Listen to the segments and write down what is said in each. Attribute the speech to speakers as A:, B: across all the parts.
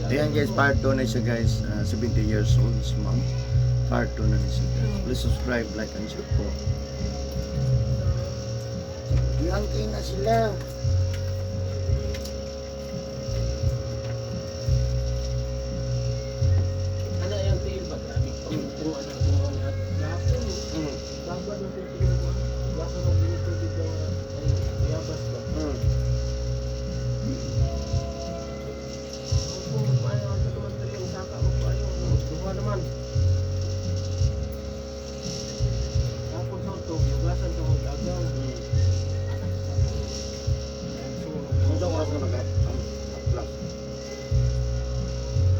A: Ayan guys, part 2 na siya guys. 70 years old si ma'am. Part 2 na siya guys. Please subscribe, like, and share po.
B: Yangkay na sila.
C: Ano yung tail ba? Grabe. Kung ano kung lahat. Lahat yun. Dapat na tingin ko. Baka nang binitubig ng ay yabas ba? Kung paano ang tumatali yung saka mo pa yun. Duha naman. Tapos sa ito, yugasan ka mong agaw.
B: Ano oras ka nag-upload?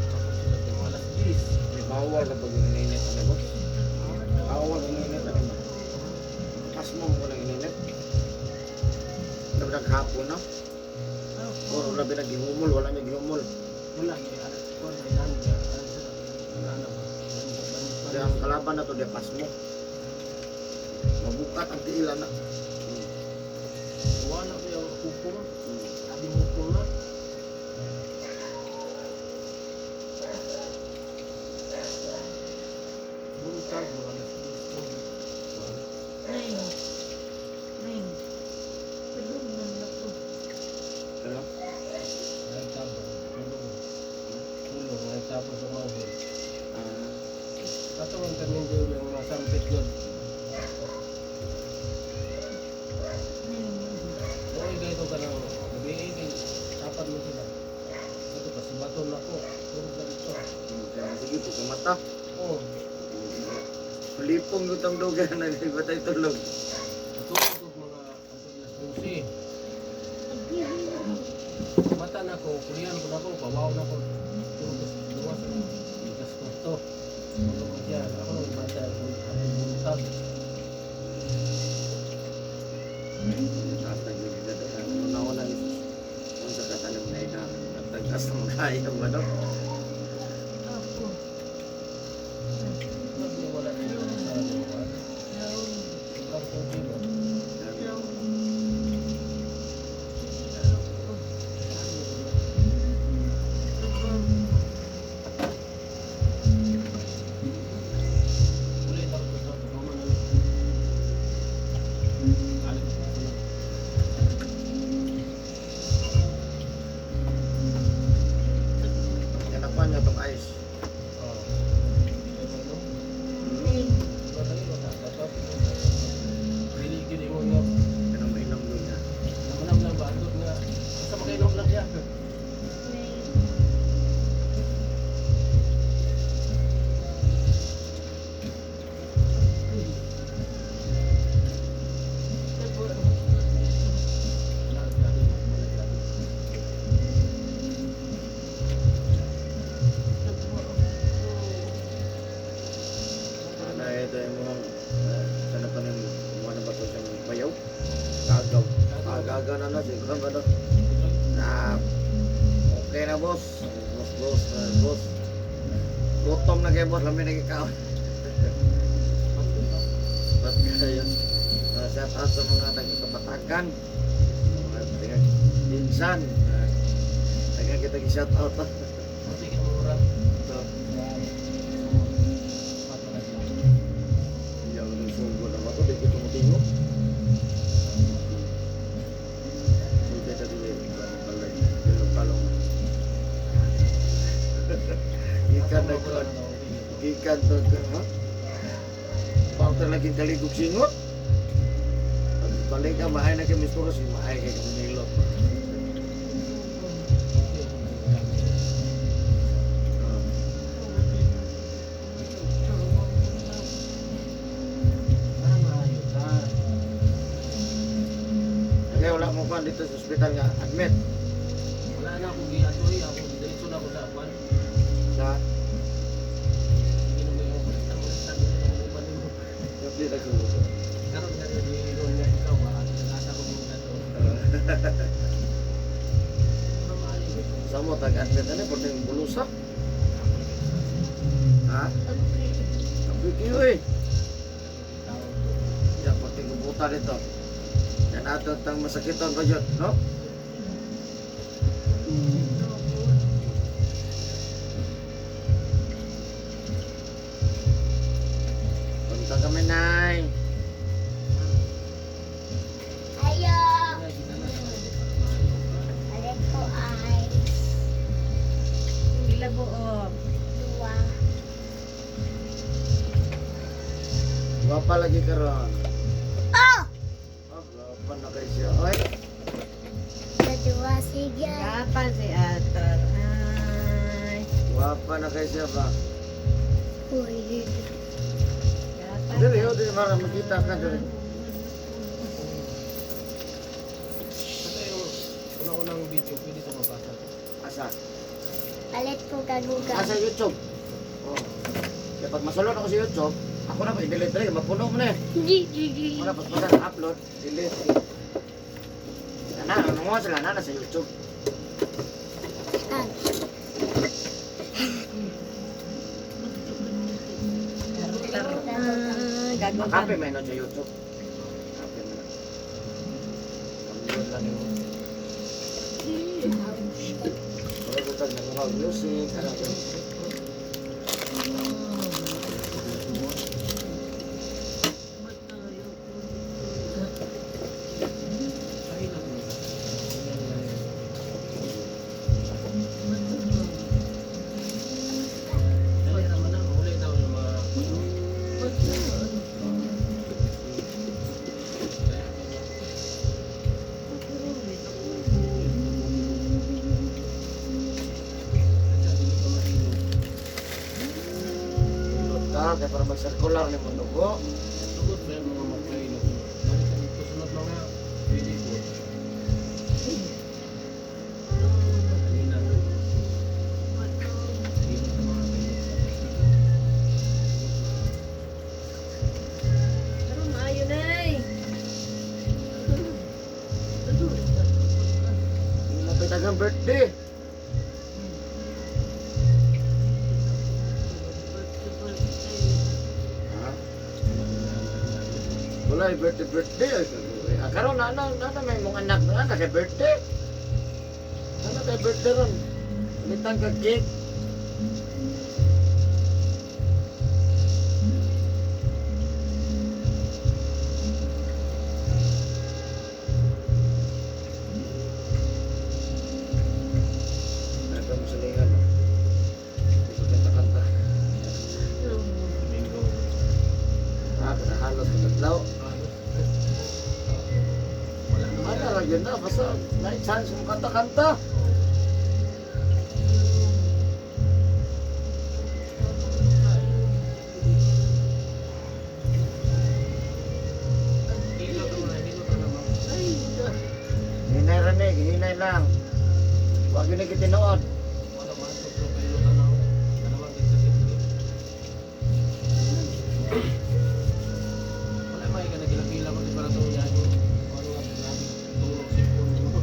C: Tapos sila ng alas 10.
B: May bawal na pag ininit ano ba? Bawal ininit ano ba? Pas mo mo lang ininit. Dapat naghapon na. Puro labi na gihumol, wala niya gihumol.
C: Wala, alas 4 may nanda. Ano ba?
B: Kaya ang kalaban na to, di pas mo. Mabukat ang tiila na.
C: Wala ko yung hukong. Sabi hukong na. Buntag, mga alas 10.
D: Neng. Tulog na ako.
B: Ano?
C: Nagtabang, tulong, nagtapos sa mawin. Katawan kami din yung masampit yun. Okay, ganito ka lang. Gabi, tapan mo sila. Ito kasi baton ako. Tulog na dito.
B: Sige po, kumata.
C: Oo.
B: Lipong gutang dugan na di ba tayo tulog?
C: Tulog ko mga alas 12. Mata na ko, kulihan ko na ko, bawaw na ko. Tulog ko, luwasan ko. Bigas ko ito. Tulog ko dyan. Ako nang bata ako, ating buntag.
B: Tatag yung gada. Una-una yung sa katanim na ilang at tagkas ng kaya ba no?
D: Ako.
C: Wala na yung sa luwa. Sobrang tubig mo. Ulit ako sa Roma na lang. Alit ako sa lang.
B: Kanapan niya itong ice.
C: Gini mo nga.
B: Inom-inom doon niya.
C: Namanam lang ba? Doon nga. Basta makainom lang siya.
B: Na ito yung mga sana pa nang kumuha na ba ito siyang bayaw? Kagaw. Kagaw na na siya. Kagaw na. Okay na boss. Boss. Gutom na kayo boss. Lami na ikaw. Ba't kayo? Shout out sa mga taga-kapatagan. Mga taga-insan. Taga-kita shout out.
C: Kasi kamura.
B: Hindi ako nang sunggo na ba ito? Di ko tumutingo. Hindi ka din balay. Bilong-balong. Ikan na ko. Ikan to ha? Pauta lagi kaligog singot. Balik ka, maay na kami misturo si maay kay kami nilot. Kaya wala mo pa dito sa ospital nga admit.
C: Wala na akong gihatoy. Ako diretso na ako sa apan.
B: Sa
C: Hindi na may balitan mo ng upan mo.
B: kapli na siguro.
C: Karoon nga na di nga ikaw ba? Nasa ko mong gato.
B: Sa mo tag-admit na po yung bulusa. Ha? Sabi kayo eh. Yan, pati kubuta dito. Yan ato tang masakiton pa yun, no? Ito kami, Nay.
E: Ayo. Alit ko ay
D: Pila buok.
E: 2.
B: Wapa lagi karon.
E: Oh!
B: Wapa na kayo siya. Oy.
E: Kedua sige.
D: Kapan si Ator? Ay.
B: Wapa na kayo siya ba?
E: Uy.
D: Kapan?
B: Dili, o, dili para makita ka dili.
C: Ito yung unang-unang video, pwede ito mabasa.
B: Asa?
E: Alit ko kaguga.
B: Asa YouTube. Oh. Kaya pag masulod ako sa YouTube, ako na i-delete rin, mapuno mo na eh. Wala pa sa upload, delete. Ano mo sila na sa YouTube.
D: Gago ka.
B: Makape may no sa YouTube. Makape mo na. Download lang yun. Pero kung tag nag music, ano yun.
C: Ay, naku. Dali naman na, huli daw yung mga
B: Kaya para mag-circular ni mo dugo.
C: Sugod ba yung mga mag-play na balikan ito sunod mga pwede po. Kanina na. Dito sa mga
D: Pero maayo na eh.
B: Lapit ang birthday. Ha? Wala yung birthday. Karon na may mong anak na kay birthday. Ano kay birthday ron? Litan ka cake. Ano mo sa lingan? Ito kanta-kanta.
C: Domingo.
B: Halos katadlaw.
C: Wala naman.
B: Ano lang yun na, basta may chance mo kanta-kanta.
C: Hilo ka muna, hilo ka naman.
B: Hinay ranig, hinay lang. Huwag yun nagitinood.
C: Wala man, sobrang hilo ka na. Ano man, kita-kita. Wala may ka nagilapila ko di para sa uyan. Wala nga, grabe. Tulog sipon mo.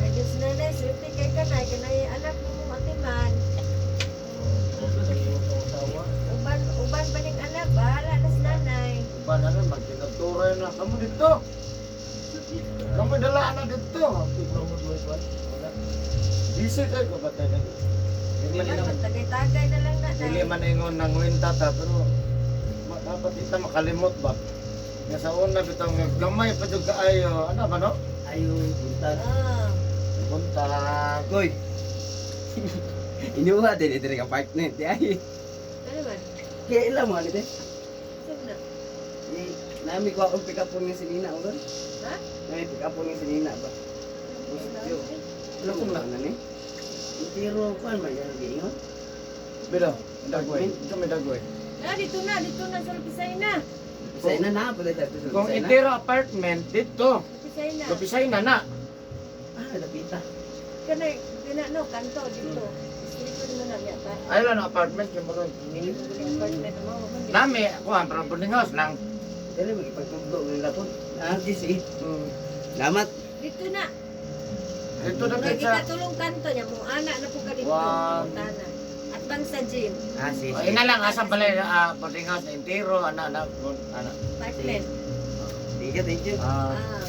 D: Ayos na na, swerte kay kanay, kanay anak mo mong atiman.
C: Wala sa iyong asawa.
D: Uban ba ning anak, bahala na sa nanay.
B: Iba na nun, magtinaturay na. Kamu dito. Kamu dala na dito.
C: Tignan mo ito. Wala.
B: Busy kayo ko ba tayo? Hindi man
D: Dapat
B: ingon-
D: tagay-tagay na lang na.
B: Hindi man ingon ng winta ta, pero dapat ita makalimot ba? Nga sa una bitang gamay pa jud kaayo. Ano ba no?
F: Ayo, buntag.
D: Ah,
B: Buntag.
F: Koy. Inuha din ito ka partner. Di ay.
D: ano ba?
F: Kaya ilang mo alite.
D: Saan na?
F: Nami ko akong pick up po ni Selena uron.
D: Ha?
F: Nami pick up po ni Selena ba? Ano kung lang na ni? Itiro ko man yan giingon.
B: Bilo, dagoy. Ito may dagoy.
D: Na, dito na sa Lupisay na.
F: Sa ina na pa dito sa
B: Kung
F: ina.
B: intero apartment dito,
D: Pisay na.
B: Lupisay na na.
F: Ah, lapita.
D: Kanay, no, kanto dito. Isipin mo na niya ta.
B: Ay lang apartment yung mga
D: Hindi mo yung apartment mo.
B: nami kuan pero boarding house lang.
F: Dali magipagtugdo ng lapon. Ah, si. Salamat.
D: Dito na.
B: Dito na
D: Kung
B: kay sa
D: tulong kanto niya mo, anak na po ka dito.
B: Wow.
D: Tana. At bang sa gym,
F: Ah, si.
B: o, ina lang asa pala boarding house na intero ana.
D: apartment.
F: Thank you.
B: Ah,
D: Ah.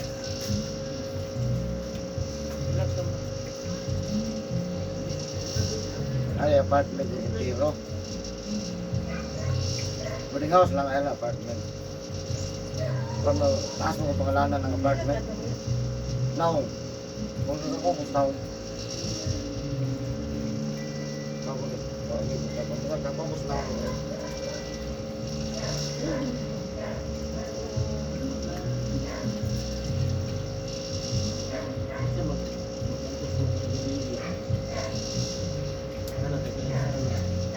B: ay apartment yung intero. Boarding house lang ay apartment. Kung taas mo ang pangalanan ng apartment. Now, kung ako kung tao. Kapamos na ako.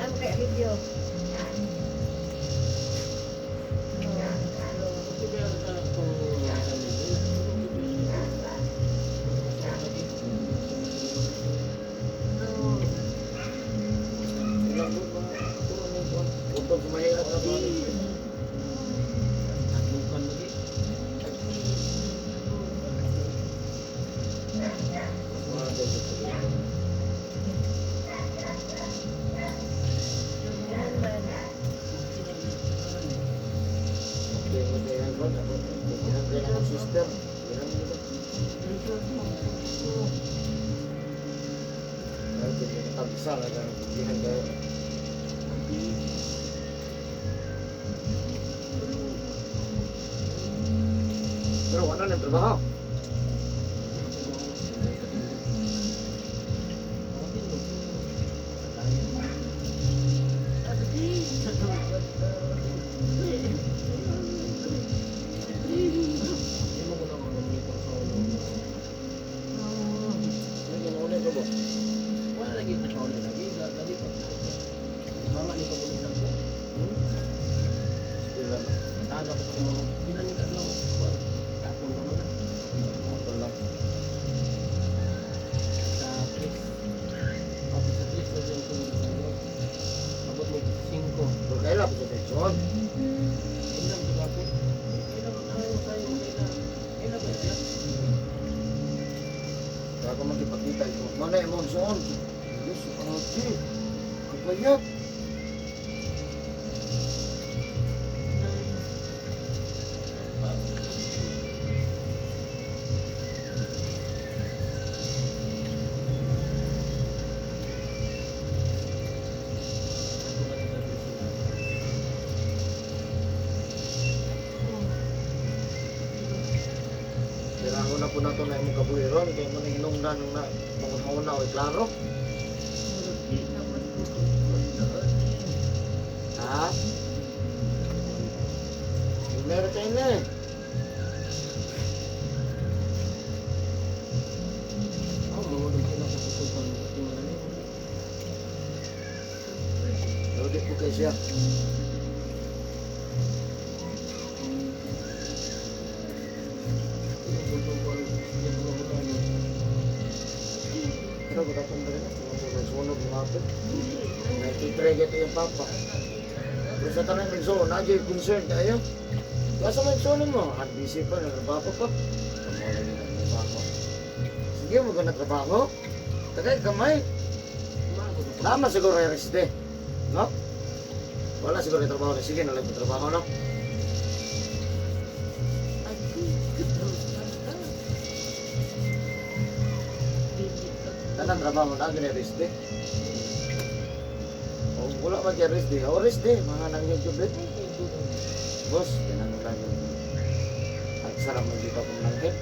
D: Ano kaya video?
B: Untuk mahirap na ba? Sister, pero wala na trabaho.
C: Wala lagi na siya ulit lagi. Dali pa. Mama ni pa ulit lang po. Talo ko sa mga pinanitan lang. Tapon naman na. Sa Chris. Tapos sa Chris, wala yung tulog sa iyo. Abot mo 5.
B: Kailan po sa pensyon?
C: Ilang sila po. Ilang ang sa'yo. Ilang ba siya?
B: Kaya kung magipagkita ito, mana yung monsoon? Yes, okay. Kapayat. Kailangan na po na ito na yung kabuhiron. Kaya mo na hinungdan ng na pangunahon na o klaro. Ha? Meron kayo na eh.
C: Mahulog sila sa putukan. Kasi marami.
B: Lodi po kayo siya. Pero kung tapong ba rin, sunog yung hapon. Nakikitreg ito yung papa. Kung sa tanang nagsuon, nadyo yung concern tayo. Kasa mo yung suonin mo, busy pa, nagtrabaho pa. Kamala nyo na trabaho. Sige, mo ka nagtrabaho. Tagay kamay. Tama siguro yung rest day. No? Wala siguro yung trabaho na. Sige, nalang yung trabaho, no? Tanang trabaho na, gini-rest day. O, wala man kaya rest day. O, rest day, mga nang YouTube din. Boss, tinanong lang yung ang sarap mo dito kung nanghit.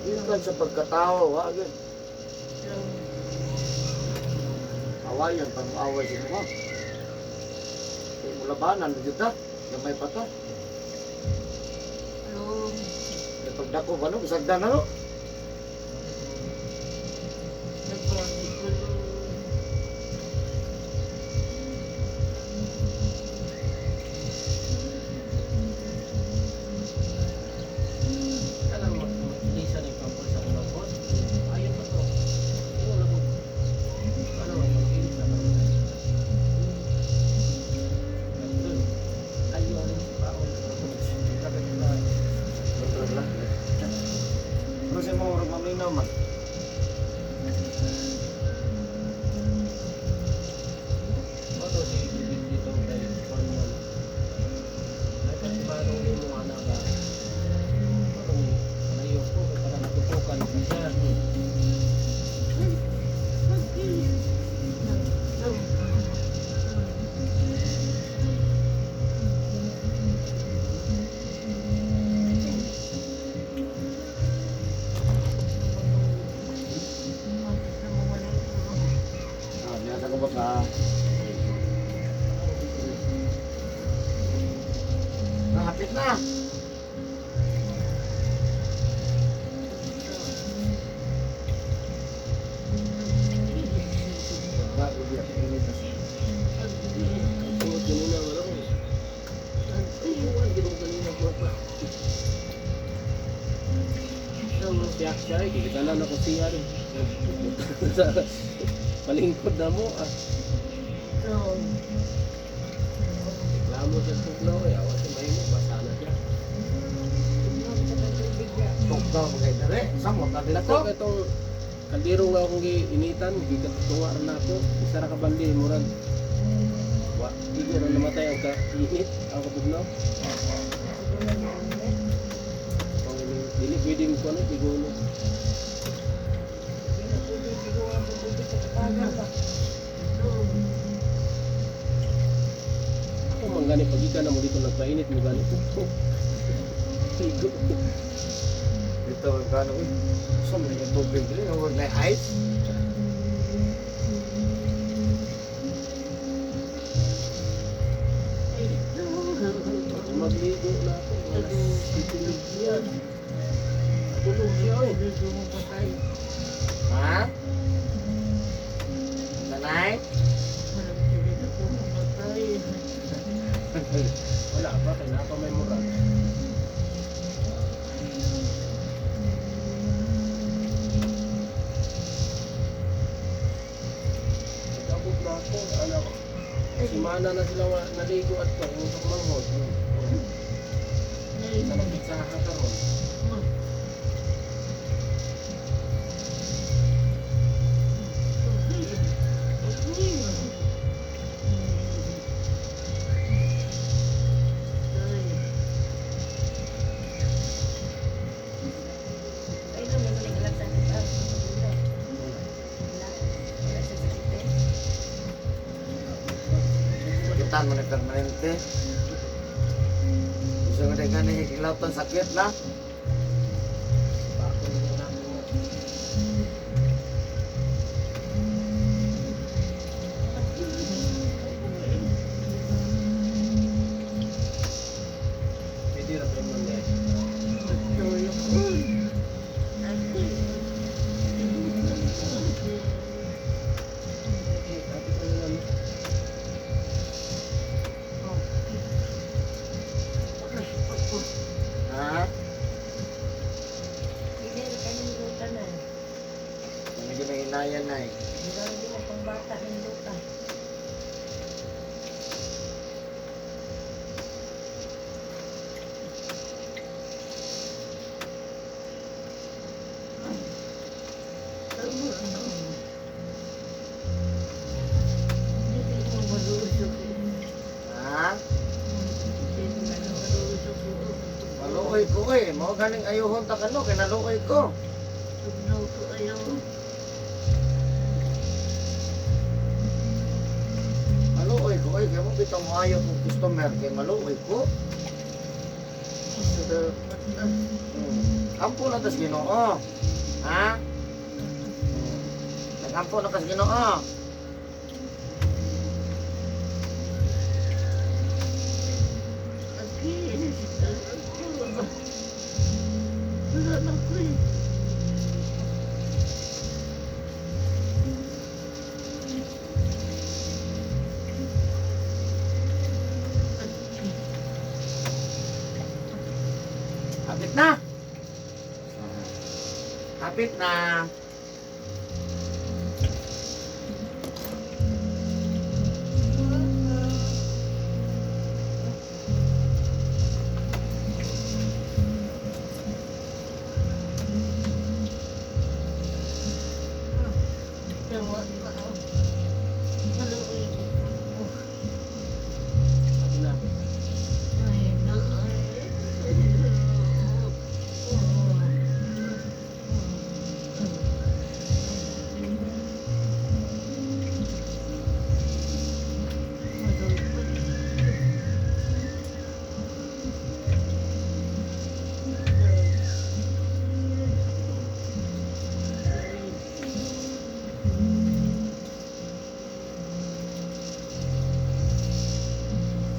B: Yun lang sa pagkatao, wagin. Awayan, pang-away sa mga. Kaya mo labanan, dito, gamay pa to. Kaya pagdako ba, no? Bisagdan na, no?
C: Bato si Bibig dito tayo Parman. Ay kasi manong ni mo anak ka. Parang malayo ko para natutukan ko siya.
B: Ah, biasa ko boss ha. Hapit na. Bago dia init na siya.
C: Tungod kanina wala ko. Iwan ginoon kanina ko pa. Siya, kikitalan ako siya rin. Palingkod na mo ah. Reklamo sa tugnaw eh. Awas si May mo, basa na siya.
B: Tugnaw mo kay dere. Samot na din
C: Dako
B: ako.
C: itong kaldero nga akong giinitan, gikatuwa na ako. Isa ra ka bandi, murag. Wa, hindi na namatay ang kainit, ang katugnaw. Dili pwede mo ko ano, tigulo. Ako man gani pag ika na mo dito nagpainit mo gani po. Tigo.
B: Dito kano eh. Sumli yung tubig dili no na ice.
C: Magligo na ako. Titulog siya. Tulog siya eh.
B: Ha? Nanay?
C: Wala pa, kailangan pa may mura. Nagabot na ako, anak. Simana na sila naligo at paringon sa manghod. Sa nagpitsahan ka ron.
B: Kita mo na permanente. Gusto ko na gani hilautan sakit na.
C: Bakit na ako. Pwede na pa yung mga
B: Ha?
D: Hindi na kanyang luta na.
B: Ano ginahinayan na eh.
D: Hindi na rin ang pangbata ng luta. Hindi ko malusok.
B: Ha?
D: Hindi ko malusok.
B: Maluoy ko eh. Mao ganing ayuhon ta kano kay naluoy ko.
D: Tugnaw ko ayaw.
B: Maluoy ko eh. Kaya mo bitong ayaw kong customer kay maluoy ko. Kampo na tas Ginoo. Ha? Nagkampo na tas Ginoo. Hapit na. Hapit na.
C: Sabi na.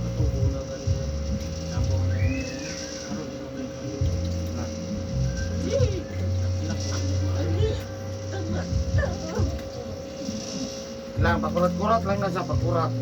C: Natubo na kanina. Tapos na yun. Ano, di mo kayo kanina. Ilak lang mo maayo.
B: Lang, pakurat-kurat lang na sa pakurat.